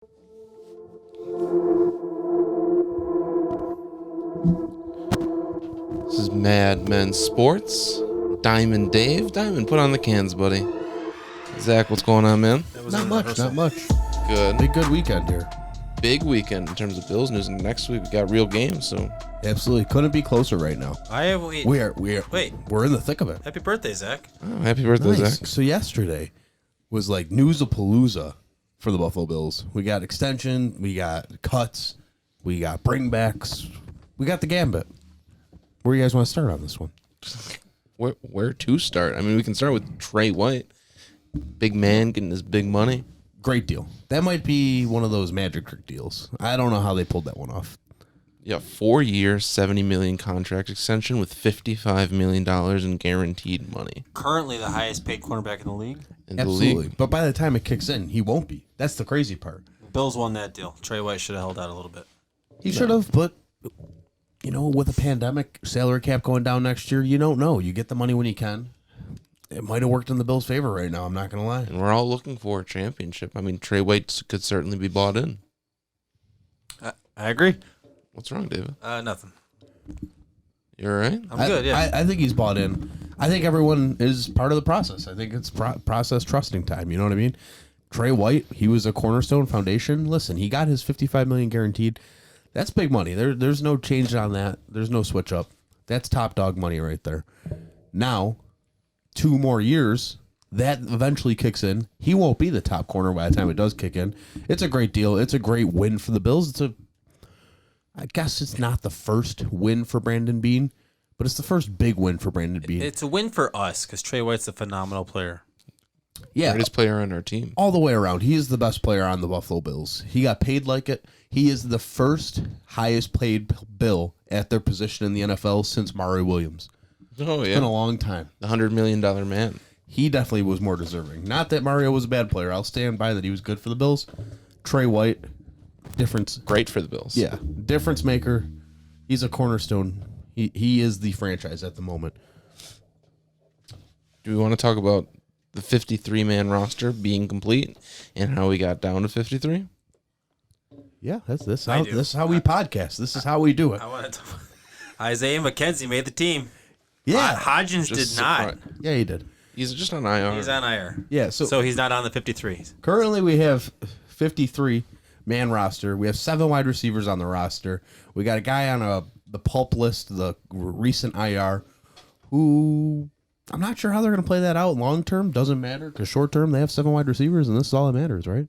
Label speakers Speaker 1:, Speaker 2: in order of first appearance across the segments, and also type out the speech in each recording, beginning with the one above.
Speaker 1: This is Madmen Sports. Diamond Dave. Diamond, put on the cans, buddy. Zach, what's going on, man?
Speaker 2: Not much.
Speaker 1: Good.
Speaker 2: Good weekend here.
Speaker 1: Big weekend in terms of Bills news. And next week we got real games, so
Speaker 2: Absolutely. Couldn't be closer right now.
Speaker 3: Wait.
Speaker 2: We're in the thick of it.
Speaker 3: Happy birthday, Zach.
Speaker 1: oh, happy birthday,
Speaker 2: Nice.
Speaker 1: Zach.
Speaker 2: So yesterday was like news-a-palooza for the Buffalo Bills. We got extension, we got cuts, we got bringbacks, we got the gambit. Where do you guys want to start on this one?
Speaker 1: Where to start? I mean, we can start with Tre White. Big man getting his big money.
Speaker 2: Great deal. That might be one of those magic trick deals. I don't know how they pulled that one off.
Speaker 1: Yeah, 4 years, $70 million contract extension with $55 million in guaranteed money.
Speaker 3: Currently the highest paid cornerback in the league.
Speaker 1: In the
Speaker 2: Absolutely.
Speaker 1: league.
Speaker 2: But by the time it kicks in, he won't be. That's the crazy part.
Speaker 3: Bills won that deal. Tre White should have held out a little bit.
Speaker 2: He should have, but with a pandemic, salary cap going down next year, you don't know. You get the money when you can. It might have worked in the Bills' favor right now. I'm not going to lie.
Speaker 1: And we're all looking for a championship. I mean, Tre White could certainly be bought in.
Speaker 3: I agree.
Speaker 1: What's wrong, David?
Speaker 3: Nothing.
Speaker 1: You all right?
Speaker 3: I'm good, yeah.
Speaker 2: I think he's bought in. I think everyone is part of the process. I think it's process trusting time. You know what I mean? Tre White, he was a cornerstone foundation. Listen, he got his $55 million guaranteed. That's big money. There's no change on that. There's no switch up. That's top dog money right there. Now, 2 more years, that eventually kicks in. He won't be the top corner by the time it does kick in. It's a great deal. It's a great win for the Bills. I guess it's not the first win for Brandon Beane, but it's the first big win for Brandon Beane.
Speaker 3: It's a win for us because Tre White's a phenomenal player.
Speaker 2: Yeah,
Speaker 1: Greatest player on our team.
Speaker 2: all the way around. He is the best player on the Buffalo Bills. He got paid like it. He is the first highest paid Bill at their position in the NFL since Mario Williams.
Speaker 1: Oh,
Speaker 2: It's
Speaker 1: yeah.
Speaker 2: been a long time.
Speaker 1: The $100 million man.
Speaker 2: He definitely was more deserving. Not that Mario was a bad player. I'll stand by that he was good for the Bills. Tre White, difference.
Speaker 1: Great for the Bills.
Speaker 2: Yeah, difference maker. He's a cornerstone. He is the franchise at the moment.
Speaker 1: Do we want to talk about the 53-man roster being complete and how we got down to 53?
Speaker 2: Yeah, this
Speaker 3: I
Speaker 2: how
Speaker 3: do.
Speaker 2: this is how we podcast. This is how we do it.
Speaker 3: I want to Isaiah McKenzie made the team.
Speaker 2: Yeah,
Speaker 3: Hodgins
Speaker 1: Just
Speaker 3: did not.
Speaker 1: surprised.
Speaker 2: yeah, he did.
Speaker 1: He's just on IR.
Speaker 3: He's on IR.
Speaker 2: Yeah,
Speaker 3: So he's not on the 53.
Speaker 2: currently we have 53-man roster. We have 7 wide receivers on the roster. We got a guy on the pulp list, the recent IR, who I'm not sure how they're going to play that out long term. Doesn't matter because short term they have 7 wide receivers, and this is all that matters, right?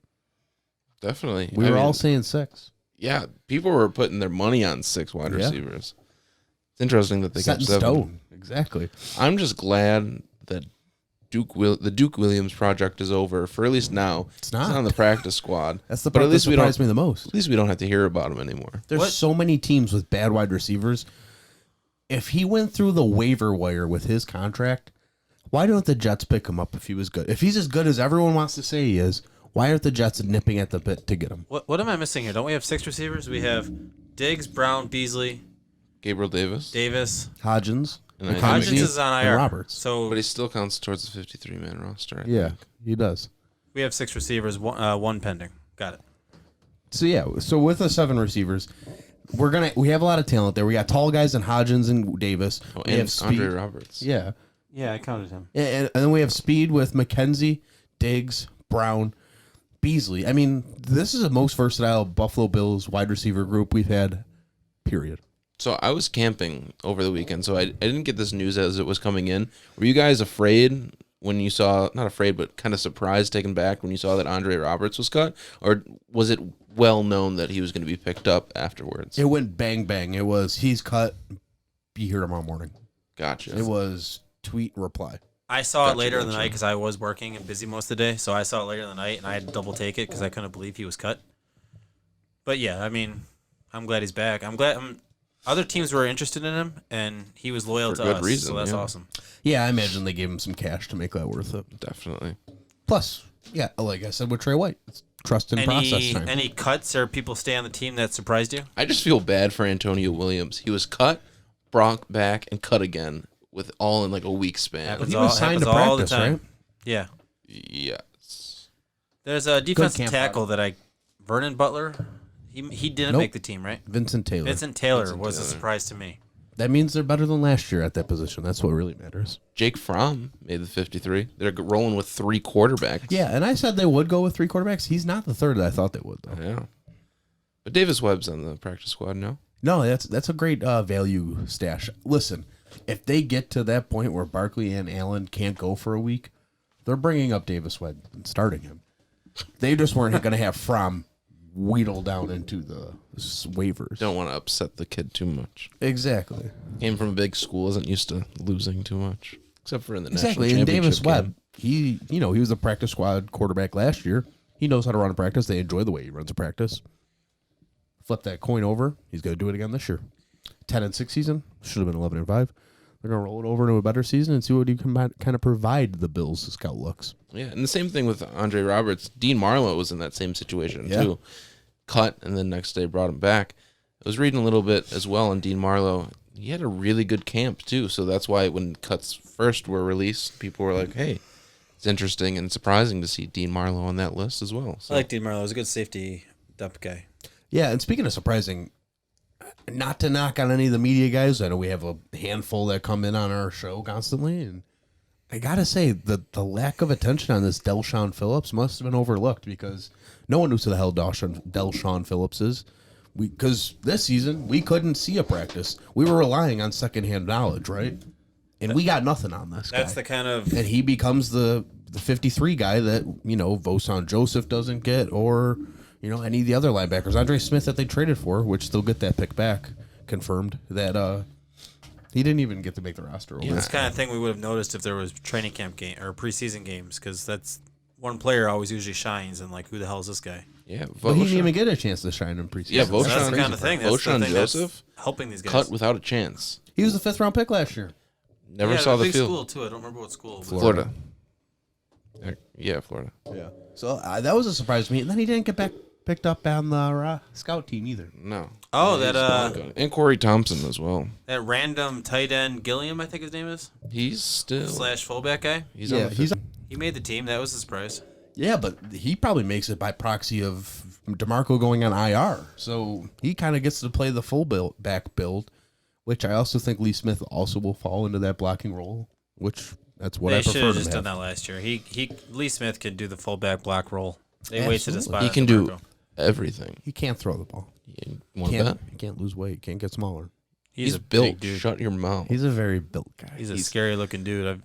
Speaker 1: Definitely.
Speaker 2: We were all saying 6.
Speaker 1: Yeah, people were putting their money on 6 wide
Speaker 2: Yeah.
Speaker 1: receivers. It's interesting that they
Speaker 2: Set
Speaker 1: got
Speaker 2: in
Speaker 1: 7.
Speaker 2: stone. Exactly.
Speaker 1: I'm just glad that the Duke Williams project is over for at least now.
Speaker 2: It's not.
Speaker 1: He's on the practice squad.
Speaker 2: That's the
Speaker 1: but
Speaker 2: part
Speaker 1: at
Speaker 2: that
Speaker 1: least we don't.
Speaker 2: surprised me the most.
Speaker 1: At least we don't have to hear about him anymore.
Speaker 2: There's
Speaker 3: What?
Speaker 2: so many teams with bad wide receivers. If he went through the waiver wire with his contract, why don't the Jets pick him up if he was good? If he's as good as everyone wants to say he is, why aren't the Jets nipping at the bit to get him?
Speaker 3: What am I missing here? Don't we have 6 receivers? We have Diggs, Brown, Beasley,
Speaker 1: Gabriel Davis,
Speaker 3: Davis.
Speaker 2: Hodgins,
Speaker 1: And I think
Speaker 3: Hodgins
Speaker 1: McGee
Speaker 3: is on
Speaker 2: and
Speaker 3: IR.
Speaker 2: Roberts.
Speaker 3: So
Speaker 1: but he still counts towards the 53-man roster. I
Speaker 2: Yeah,
Speaker 1: think.
Speaker 2: he does.
Speaker 3: we have 6 receivers, one pending. Got it.
Speaker 2: So yeah, so with the 7 receivers, we have a lot of talent there. We got tall guys in Hodgins and Davis.
Speaker 1: Oh,
Speaker 2: We
Speaker 1: and
Speaker 2: have speed.
Speaker 1: Andre Roberts.
Speaker 2: Yeah.
Speaker 3: Yeah, I counted him.
Speaker 2: And then we have speed with McKenzie, Diggs, Brown, Beasley. I mean, this is the most versatile Buffalo Bills wide receiver group we've had, period.
Speaker 1: So I was camping over the weekend, so I didn't get this news as it was coming in. Were you guys afraid when you saw, not afraid, but kind of surprised, taken back when you saw that Andre Roberts was cut? Or was it well known that he was going to be picked up afterwards?
Speaker 2: It went bang, bang. It was, he's cut, be here tomorrow morning.
Speaker 1: Gotcha.
Speaker 2: It was tweet reply.
Speaker 3: I saw
Speaker 1: Gotcha,
Speaker 3: it later in the
Speaker 1: gotcha.
Speaker 3: night because I was working and busy most of the day. So I saw it later in the night, and I had to double take it because I couldn't believe he was cut. But yeah, I mean, I'm glad he's back. I'm glad other teams were interested in him, and he was loyal
Speaker 1: For
Speaker 3: to
Speaker 1: good
Speaker 3: us.
Speaker 1: reason,
Speaker 3: So that's
Speaker 1: yeah.
Speaker 3: awesome.
Speaker 2: Yeah, I imagine they gave him some cash to make that worth it.
Speaker 1: Definitely.
Speaker 2: Plus, yeah, like I said with Tre White, it's trust and process time.
Speaker 3: Any cuts or people stay on the team that surprised you?
Speaker 1: I just feel bad for Antonio Williams. He was cut, brought back, and cut again with all in like a week span.
Speaker 3: Happens
Speaker 2: he was signed to
Speaker 3: all
Speaker 2: practice,
Speaker 3: the time.
Speaker 2: right?
Speaker 3: Yeah.
Speaker 1: Yes.
Speaker 3: There's a defensive
Speaker 2: camp
Speaker 3: tackle that I Vernon Butler. He didn't
Speaker 2: Nope.
Speaker 3: make the team, right?
Speaker 2: Vincent Taylor.
Speaker 3: Vincent Taylor
Speaker 1: Vincent
Speaker 3: was a
Speaker 1: Taylor.
Speaker 3: surprise to me.
Speaker 2: That means they're better than last year at that position. That's what really matters.
Speaker 1: Jake Fromm made the 53. They're rolling with 3 quarterbacks.
Speaker 2: Yeah, and I said they would go with 3 quarterbacks. He's not the third that I thought they would, though.
Speaker 1: Yeah. But Davis Webb's on the practice squad now.
Speaker 2: No, that's a great value stash. Listen, if they get to that point where Barkley and Allen can't go for a week, they're bringing up Davis Webb and starting him. They just weren't going to have Fromm wheedle down into the waivers.
Speaker 1: Don't want to upset the kid too much.
Speaker 2: Exactly.
Speaker 1: Came from a big school, isn't used to losing too much, except for in the
Speaker 2: Exactly.
Speaker 1: national
Speaker 2: And
Speaker 1: championship
Speaker 2: Davis Webb, he was a practice squad quarterback last year. He knows how to run a practice. They enjoy the way he runs a practice. Flip that coin over. He's going to do it again this year. 10-6 season. Should have been 11-5. They're going to roll it over into a better season and see what he can kind of provide the Bills' scout looks.
Speaker 1: Yeah, and the same thing with Andre Roberts. Dean Marlowe was in that same situation too. Cut, and then next day brought him back. I was reading a little bit as well on Dean Marlowe. He had a really good camp too, so that's why when cuts first were released, people were like, "Hey, it's interesting and surprising to see Dean Marlowe on that list as well." So.
Speaker 3: I like Dean Marlowe. He's a good safety depth guy.
Speaker 2: Yeah, and speaking of surprising, not to knock on any of the media guys, I know we have a handful that come in on our show constantly, and I gotta say the lack of attention on this Del'Shawn Phillips must have been overlooked because no one knows who the hell Del'Shawn Phillips is. Because this season we couldn't see a practice, we were relying on secondhand knowledge, right? And we got nothing on this guy.
Speaker 3: That's the kind of
Speaker 2: And he becomes the 53 guy that Vosan Joseph doesn't get, or any of the other linebackers. Andre Smith that they traded for, which they'll get that pick back, confirmed that he didn't even get to make the roster.
Speaker 3: Yeah, it's the kind of thing we would have noticed if there was training camp game or preseason games, because that's one player always usually shines, and like, who the hell is this guy?
Speaker 1: Yeah,
Speaker 2: But he didn't even get a chance to shine in preseason.
Speaker 1: Yeah,
Speaker 3: So that's the kind of thing. That's the
Speaker 1: Vosan
Speaker 3: thing that's
Speaker 1: Joseph
Speaker 3: helping these guys.
Speaker 1: cut without a chance.
Speaker 2: He was a 5th round pick last year.
Speaker 1: Never saw the
Speaker 3: big
Speaker 1: field.
Speaker 3: school too. I don't remember what school. It was.
Speaker 1: Florida. Yeah, Florida.
Speaker 2: Yeah. So that was a surprise to me. And then he didn't get picked up on the scout team either.
Speaker 1: No.
Speaker 3: Oh,
Speaker 1: He's
Speaker 3: that
Speaker 1: not good. And Corey Thompson as well.
Speaker 3: that random tight end Gilliam, I think his name is,
Speaker 1: He's still
Speaker 3: / fullback guy.
Speaker 1: He's on the
Speaker 2: he's
Speaker 3: He made the team. That was a surprise.
Speaker 2: Yeah, but he probably makes it by proxy of DeMarco going on IR. So he kind of gets to play the full back build, which I also think Lee Smith also will fall into that blocking role, which that's what
Speaker 3: They
Speaker 2: I
Speaker 3: should
Speaker 2: prefer
Speaker 3: have
Speaker 2: to
Speaker 3: just done
Speaker 2: have.
Speaker 3: that last year. Lee Smith could do the fullback block role. They wasted a
Speaker 2: Absolutely.
Speaker 3: spot.
Speaker 1: He
Speaker 3: at
Speaker 1: can do
Speaker 3: DeMarco.
Speaker 1: everything.
Speaker 2: He can't throw the ball.
Speaker 1: You want to bet?
Speaker 2: He can't lose weight. Can't get smaller.
Speaker 3: He's a
Speaker 1: built.
Speaker 3: big dude.
Speaker 1: Shut your mouth.
Speaker 2: He's a very built guy.
Speaker 3: He's a scary looking dude. I've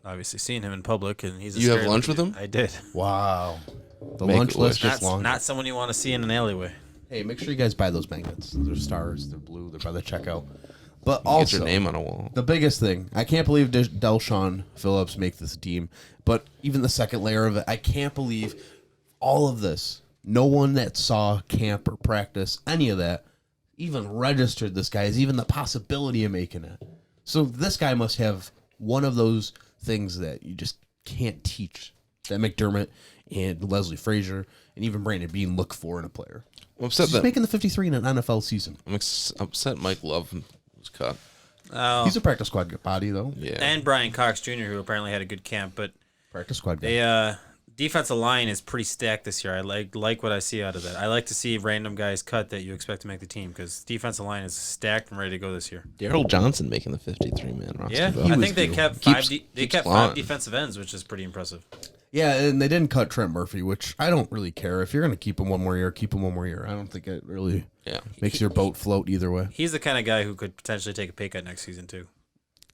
Speaker 3: obviously seen him in public, and he's. A
Speaker 1: You have
Speaker 3: scary
Speaker 1: lunch
Speaker 3: looking
Speaker 1: with
Speaker 3: dude. I did.
Speaker 2: Wow. The
Speaker 1: Make
Speaker 2: lunch
Speaker 1: a
Speaker 2: list
Speaker 1: wish.
Speaker 2: gets long.
Speaker 3: Not someone you want to see in an alleyway.
Speaker 2: Hey, make sure you guys buy those magnets. They're stars. They're blue. They're by the checkout. But
Speaker 1: Get
Speaker 2: also,
Speaker 1: your name on a wall.
Speaker 2: the biggest thing, I can't believe Del'Shawn Phillips make this team. But even the second layer of it, I can't believe all of this. No one that saw camp or practice, any of that, even registered this guy as even the possibility of making it. So this guy must have one of those things that you just can't teach that McDermott and Leslie Frazier and even Brandon Bean look for in a player.
Speaker 1: I'm upset
Speaker 2: He's
Speaker 1: that
Speaker 2: making the 53 in an NFL season.
Speaker 1: upset Mike Love was cut.
Speaker 3: Oh,
Speaker 2: He's a practice squad body, though.
Speaker 1: Yeah.
Speaker 3: and Brian Cox Jr., who apparently had a good camp, but
Speaker 2: Practice squad guy.
Speaker 3: they defensive line is pretty stacked this year. I like what I see out of that. I like to see random guys cut that you expect to make the team, because defensive line is stacked and ready to go this year.
Speaker 1: Daryl Johnson making the 53-man roster.
Speaker 3: Yeah,
Speaker 1: though.
Speaker 3: I
Speaker 2: was
Speaker 3: think they
Speaker 2: due.
Speaker 3: kept
Speaker 1: Keeps-
Speaker 3: they
Speaker 1: keeps
Speaker 3: kept
Speaker 1: clawing.
Speaker 3: 5 defensive ends, which is pretty impressive.
Speaker 2: Yeah, and they didn't cut Trent Murphy, which I don't really care. If you're going to keep him one more year, keep him one more year. I don't think it really
Speaker 1: Yeah.
Speaker 2: makes your boat float either way.
Speaker 3: He's the kind of guy who could potentially take a pay cut next season too.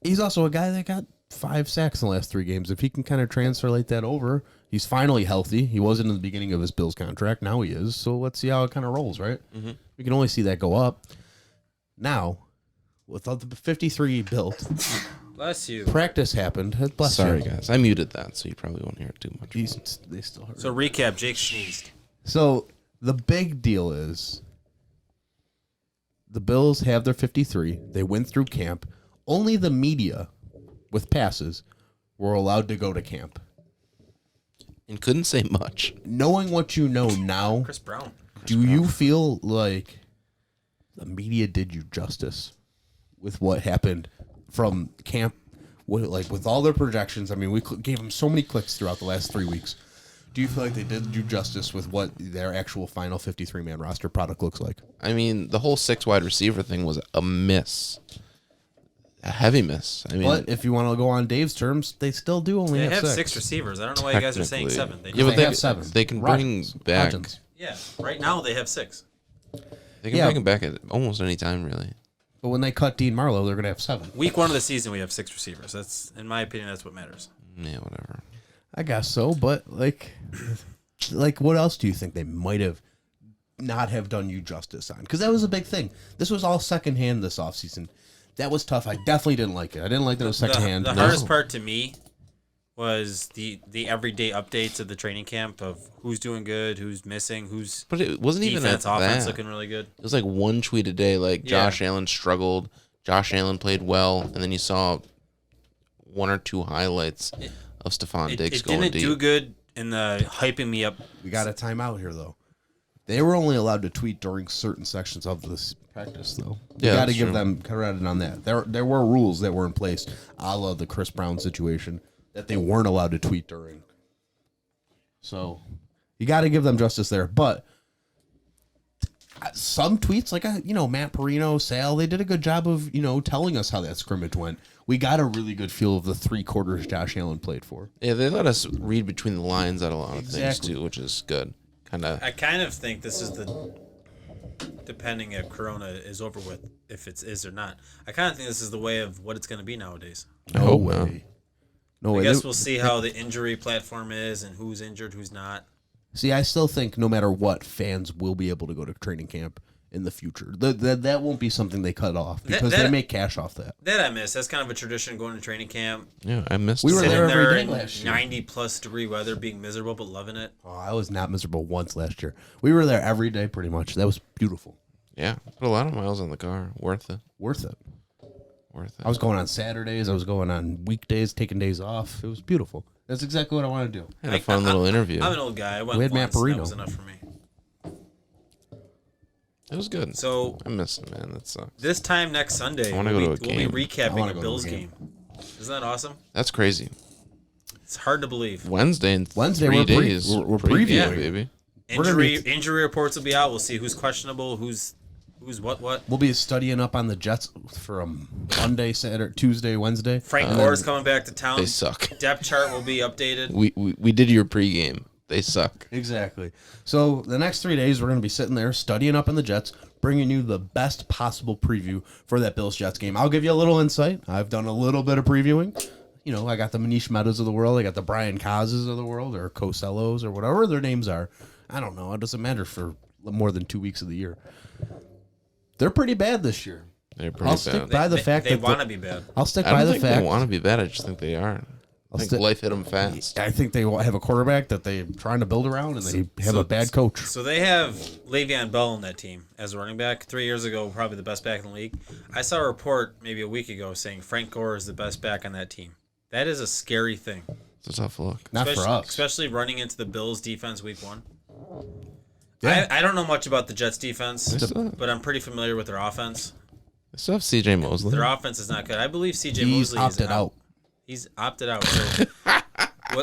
Speaker 2: He's also a guy that got 5 sacks in the last 3 games. If he can kind of translate that over, he's finally healthy. He wasn't in the beginning of his Bills contract. Now he is. So let's see how it kind of rolls, right?
Speaker 1: Mm-hmm.
Speaker 2: We can only see that go up. Now, without the 53 built,
Speaker 3: Bless you.
Speaker 2: practice happened. Bless
Speaker 1: Sorry,
Speaker 2: you.
Speaker 1: guys. I muted that, so you probably won't hear it too much.
Speaker 2: They still hurt.
Speaker 3: So recap: Jake sneezed.
Speaker 2: So the big deal is the Bills have their 53. They went through camp. Only the media with passes were allowed to go to camp.
Speaker 1: And couldn't say much.
Speaker 2: Knowing what you know now,
Speaker 3: Chris Brown.
Speaker 2: do you feel like the media did you justice with what happened from camp? With all their projections, I mean, we gave them so many clicks throughout the last 3 weeks. Do you feel like they did do justice with what their actual final 53-man roster product looks like?
Speaker 1: I mean, the whole 6 wide receiver thing was a miss. A heavy miss. I mean,
Speaker 2: But if you want to go on Dave's terms, they still do only
Speaker 3: They have
Speaker 2: 6.
Speaker 3: 6 receivers. I don't know why you guys are saying 7.
Speaker 1: Yeah, but
Speaker 2: They have 7.
Speaker 1: They can bring
Speaker 2: Rodgers.
Speaker 1: back.
Speaker 2: Hodgins.
Speaker 3: Yeah, right now they have 6.
Speaker 1: They can bring him back at almost any time, really.
Speaker 2: But when they cut Dean Marlowe, they're going to have 7.
Speaker 3: Week 1 of the season, we have 6 receivers. That's, in my opinion, that's what matters.
Speaker 1: Yeah, whatever.
Speaker 2: I guess so, but like what else do you think they might have not have done you justice on? Because that was a big thing. This was all secondhand this offseason. That was tough. I definitely didn't like it. I didn't like that it was secondhand.
Speaker 3: The hardest part to me was the everyday updates of the training camp of who's doing good, who's missing, who's
Speaker 1: But it wasn't even
Speaker 3: defense,
Speaker 1: at
Speaker 3: offense
Speaker 1: that.
Speaker 3: looking really good.
Speaker 1: It was like one tweet a day, like Josh Allen struggled, Josh Allen played well, and then you saw 1 or 2 highlights of Stephon Diggs
Speaker 3: It
Speaker 1: going
Speaker 3: didn't
Speaker 1: deep.
Speaker 3: do good in the hyping me up.
Speaker 2: We got a timeout here, though. They were only allowed to tweet during certain sections of this practice, though. You
Speaker 1: Yeah,
Speaker 2: got to
Speaker 1: that's
Speaker 2: give
Speaker 1: true.
Speaker 2: them credit on that. There were rules that were in place, a la the Chris Brown situation, that they weren't allowed to tweet during. So you got to give them justice there. But some tweets, like Matt Perino, Sal, they did a good job of telling us how that scrimmage went. We got a really good feel of the 3 quarters Josh Allen played for.
Speaker 1: Yeah, they let us read between the lines on a lot of things
Speaker 2: Exactly.
Speaker 1: too, which is good.
Speaker 3: I kind of think this is depending if Corona is over with, if it is or not. I kind of think this is the way of what it's going to be nowadays.
Speaker 1: No way.
Speaker 2: No
Speaker 3: I
Speaker 2: way.
Speaker 3: guess we'll see how the injury platform is and who's injured, who's not.
Speaker 2: See, I still think no matter what, fans will be able to go to training camp in the future. That won't be something they cut off because they make cash off that.
Speaker 3: That I miss. That's kind of a tradition, going to training camp.
Speaker 1: Yeah, I missed.
Speaker 2: We were
Speaker 1: it.
Speaker 2: there
Speaker 3: Sitting
Speaker 2: every day
Speaker 3: in
Speaker 2: last year.
Speaker 3: 90+ degree weather, being miserable but loving it.
Speaker 2: Oh, I was not miserable once last year. We were there every day pretty much. That was beautiful.
Speaker 1: Yeah, put a lot of miles on the car. Worth it.
Speaker 2: Worth it.
Speaker 1: Worth it.
Speaker 2: I was going on Saturdays. I was going on weekdays, taking days off. It was beautiful. That's exactly what I want to do.
Speaker 1: Had a fun little interview.
Speaker 3: I'm an old guy. I went
Speaker 2: We had Matt
Speaker 3: once, and
Speaker 2: Perino.
Speaker 3: that was enough for me.
Speaker 1: It was good.
Speaker 3: So
Speaker 1: I missed it, man. That sucks.
Speaker 3: this time next Sunday,
Speaker 1: I wanna go to a
Speaker 3: we'll
Speaker 1: game.
Speaker 3: be
Speaker 2: I
Speaker 3: recapping
Speaker 2: wanna
Speaker 3: a
Speaker 2: go to a
Speaker 3: Bills
Speaker 2: game.
Speaker 3: game. Isn't that awesome?
Speaker 1: That's crazy.
Speaker 3: It's hard to believe.
Speaker 1: Wednesday,
Speaker 2: Wednesday,
Speaker 1: 3
Speaker 2: we're
Speaker 1: days.
Speaker 2: we're
Speaker 1: Preview,
Speaker 2: previewing.
Speaker 1: baby.
Speaker 2: We're gonna
Speaker 3: Injury reports will be out. We'll see who's questionable, who's what.
Speaker 2: We'll be studying up on the Jets from Monday, Saturday, Tuesday, Wednesday.
Speaker 3: Frank Gore's coming back to town.
Speaker 1: They suck.
Speaker 3: Depth chart will be updated.
Speaker 1: We did your pregame. They suck.
Speaker 2: Exactly. So the next 3 days, we're going to be sitting there studying up on the Jets, bringing you the best possible preview for that Bills-Jets game. I'll give you a little insight. I've done a little bit of previewing. I got the Manish Meadows of the world. I got the Brian Causes of the world, or Cosellos, or whatever their names are. I don't know. It doesn't matter for more than 2 weeks of the year. They're pretty bad this year.
Speaker 1: They're pretty
Speaker 2: I'll
Speaker 1: bad.
Speaker 2: stick by the fact
Speaker 3: they
Speaker 2: that
Speaker 3: want to be bad.
Speaker 2: I'll stick
Speaker 1: I
Speaker 2: by
Speaker 1: don't
Speaker 2: the
Speaker 1: think
Speaker 2: fact.
Speaker 1: they want to be bad. I just think they are. I think
Speaker 2: stick-
Speaker 1: life hit them fast.
Speaker 2: I think they have a quarterback that they're trying to build around, and they have a bad coach.
Speaker 3: So they have Le'Veon Bell on that team as a running back. 3 years ago, probably the best back in the league. I saw a report maybe a week ago saying Frank Gore is the best back on that team. That is a scary thing.
Speaker 1: It's a tough look.
Speaker 2: Not for us.
Speaker 3: Especially running into the Bills defense week 1.
Speaker 2: Yeah.
Speaker 3: I don't know much about the Jets defense,
Speaker 1: They still,
Speaker 3: but I'm pretty familiar with their offense.
Speaker 1: they still have C.J. Mosley.
Speaker 3: Their offense is not good. I believe C.J.
Speaker 2: He's
Speaker 3: Mosley
Speaker 2: opted
Speaker 3: is
Speaker 2: out.
Speaker 3: He's opted out. So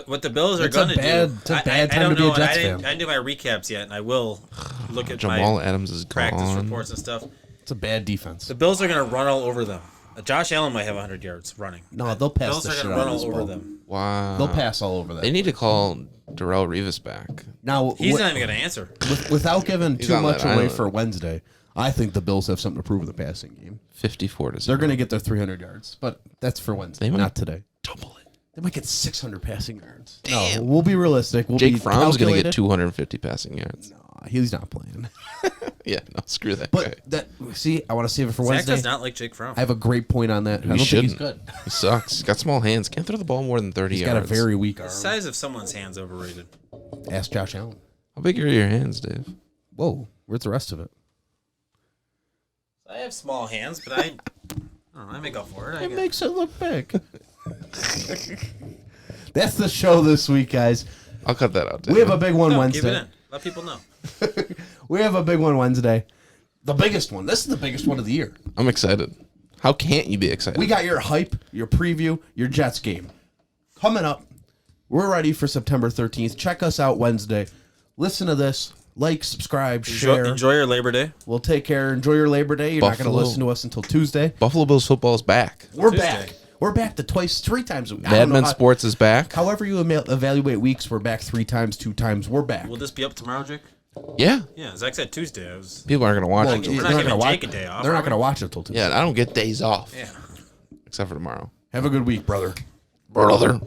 Speaker 3: what the Bills are
Speaker 2: It's a
Speaker 3: going to
Speaker 2: bad-
Speaker 3: do?
Speaker 2: it's a bad
Speaker 3: I
Speaker 2: time
Speaker 3: don't
Speaker 2: to be a
Speaker 3: know.
Speaker 2: Jets
Speaker 3: I didn't
Speaker 2: fan.
Speaker 3: do my recaps yet, and I will look at
Speaker 1: Jamal
Speaker 3: my
Speaker 1: Adams is
Speaker 3: practice
Speaker 1: gone.
Speaker 3: reports and stuff.
Speaker 2: It's a bad defense.
Speaker 3: The Bills are going to run all over them. Josh Allen might have 100 yards running.
Speaker 2: No, they'll pass
Speaker 3: Bills
Speaker 2: the
Speaker 3: are
Speaker 2: shit
Speaker 3: going to
Speaker 2: out
Speaker 3: run
Speaker 2: of this
Speaker 3: all over
Speaker 2: ball.
Speaker 3: them.
Speaker 1: Wow.
Speaker 2: They'll pass all over that.
Speaker 1: They need to call Darrell Revis back.
Speaker 2: Now,
Speaker 3: He's not even going to answer.
Speaker 2: without giving
Speaker 1: He's
Speaker 2: too
Speaker 1: on
Speaker 2: much
Speaker 1: that
Speaker 2: away
Speaker 1: island.
Speaker 2: for Wednesday, I think the Bills have something to prove in the passing game.
Speaker 1: 54 to 0.
Speaker 2: They're going to get their 300 yards, but that's for Wednesday,
Speaker 1: They might
Speaker 2: not today.
Speaker 1: double it.
Speaker 2: They might get 600 passing yards.
Speaker 1: Damn.
Speaker 2: No, we'll be realistic. We'll
Speaker 1: Jake
Speaker 2: be
Speaker 1: Fromm's going to get
Speaker 2: calculated.
Speaker 1: 250 passing yards.
Speaker 2: No, he's not playing.
Speaker 1: Yeah, no, screw that guy.
Speaker 2: But I want to save it for
Speaker 3: Zach
Speaker 2: Wednesday.
Speaker 3: does not like Jake Fromm.
Speaker 2: I have a great point on that. I don't think
Speaker 1: shouldn't.
Speaker 2: he's good.
Speaker 1: He sucks. He's got small hands. Can't throw the ball more than 30
Speaker 2: He's
Speaker 1: yards.
Speaker 2: got a very weak arm.
Speaker 3: The size of someone's hand's overrated.
Speaker 2: Ask Josh Allen.
Speaker 1: How big are your hands, Dave?
Speaker 2: Whoa, where's the rest of it?
Speaker 3: I have small hands, but I don't know. I make up for it.
Speaker 2: It makes it look big. That's the show this week, guys.
Speaker 1: I'll cut that out. Dave.
Speaker 2: We have a big one
Speaker 3: Keep it
Speaker 2: Wednesday.
Speaker 3: in. Let people know.
Speaker 2: We have a big one Wednesday. The biggest one. This is the biggest one of the year.
Speaker 1: I'm excited. How can't you be excited?
Speaker 2: We got your hype, your preview, your Jets game. Coming up, We're ready for September 13th. Check us out Wednesday. Listen to this. Like, subscribe, share.
Speaker 3: Enjoy your Labor Day.
Speaker 2: We'll take care. Enjoy your Labor Day. You're not going to listen to us until Tuesday.
Speaker 1: Buffalo Bills football is back.
Speaker 2: We're back. We're back to 3 times a week.
Speaker 1: Madmen Sports is back.
Speaker 2: However you evaluate weeks, we're back 3 times, 2 times. We're back.
Speaker 3: Will this be up tomorrow, Jake?
Speaker 1: Yeah.
Speaker 3: Yeah, Zach said Tuesday.
Speaker 1: People aren't going to watch it.
Speaker 3: We're not giving Jake a day off.
Speaker 2: They're not going to watch it until Tuesday.
Speaker 1: Yeah, I don't get days off.
Speaker 3: Yeah.
Speaker 1: Except for tomorrow.
Speaker 2: Have a good week, brother.
Speaker 1: Brother.